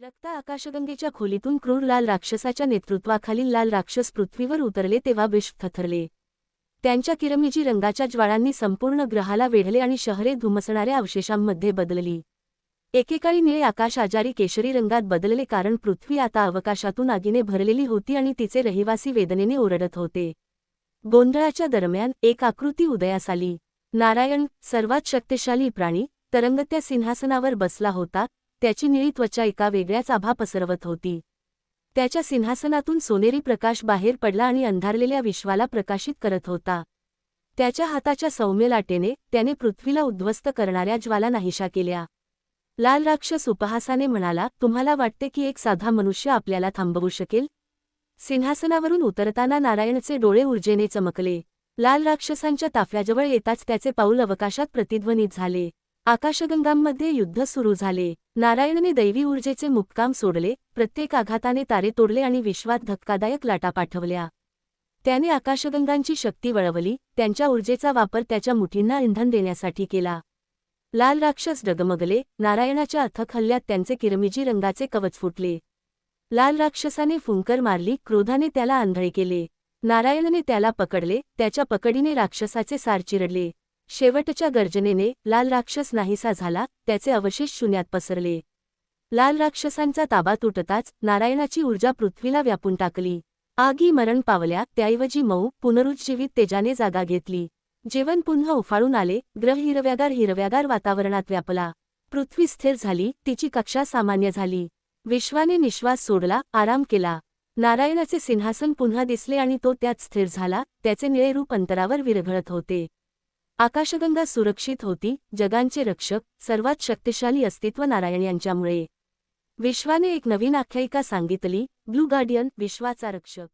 रक्त आकाशगंगेच्या खोलीतून क्रूर लाल राक्षसाच्या नेतृत्वाखालील लाल राक्षस पृथ्वीवर उतरले तेव्हा विश्व थरथरले. त्यांच्या किरमिजी रंगाच्या ज्वाळांनी संपूर्ण ग्रहाला वेढले आणि शहरे धुमसणाऱ्या अवशेषांमध्ये बदलली. एकेकाळी निळे आकाश आजारी केशरी रंगात बदलले, कारण पृथ्वी आता अवकाशातून आगीने भरलेली होती आणि तिचे रहिवासी वेदनेने ओरडत होते. गोंधळाच्या दरम्यान एक आकृती उदयास आली. नारायण, सर्वात शक्तिशाली प्राणी, तरंगत्या सिंहासनावर बसला होता. त्याची निळी त्वचा एका वेगळ्याच आभा पसरवत होती. त्याच्या सिंहासनातून सोनेरी प्रकाश बाहेर पडला आणि अंधारलेल्या विश्वाला प्रकाशित करत होता. त्याच्या हाताच्या सौम्य लाटेने त्याने पृथ्वीला उद्ध्वस्त करणाऱ्या ज्वाला नाहीशा केल्या. लाल राक्षस उपहासाने म्हणाला, तुम्हाला वाटते की एक साधा मनुष्य आपल्याला थांबवू शकेल? सिंहासनावरून उतरताना नारायणचे डोळे ऊर्जेने चमकले. लाल राक्षसांच्या ताफ्याजवळ येताच त्याचे पाऊल अवकाशात प्रतिध्वनित झाले. आकाशगंगांमध्ये युद्ध सुरू झाले. नारायणने दैवी ऊर्जेचे मुक्काम सोडले, प्रत्येक आघाताने तारे तोडले आणि विश्वात धक्कादायक लाटा पाठवल्या. त्याने आकाशगंगांची शक्ती वळवली, त्यांच्या ऊर्जेचा वापर त्याच्या मुठींना इंधन देण्यासाठी केला. लाल राक्षस डगमगले. नारायणाच्या अथक हल्ल्यात त्यांचे किरमिजी रंगाचे कवच फुटले. लाल राक्षसाने फुंकर मारली, क्रोधाने त्याला आंधळे केले. नारायणने त्याला पकडले, त्याच्या पकडीने राक्षसाचे सार चिरडले. शेवटच्या गर्जनेने लाल राक्षस नाहीसा झाला, त्याचे अवशेष शून्यात पसरले. लाल राक्षसांचा ताबा तुटताच नारायणाची ऊर्जा पृथ्वीला व्यापून टाकली. आगी मरण पावल्या, त्याऐवजी मऊ, पुनरुज्जीवित तेजाने जागा घेतली. जेवण पुन्हा उफाळून आले. ग्रह हिरव्यागार वातावरणात व्यापला. पृथ्वी स्थिर झाली, तिची कक्षा सामान्य झाली. विश्वाने निश्वास सोडला, आराम केला. नारायणाचे सिंहासन पुन्हा दिसले आणि तो त्यात स्थिर झाला. त्याचे निळे रूप अंतरावर विरघळत होते. आकाशगंगा सुरक्षित होती. जगांचे रक्षक, सर्वात शक्तिशाली अस्तित्व नारायण यांच्यामुळे. विश्वाने एक नवीन आख्यायिका सांगितली, ब्लू गार्डियन, विश्वाचा रक्षक.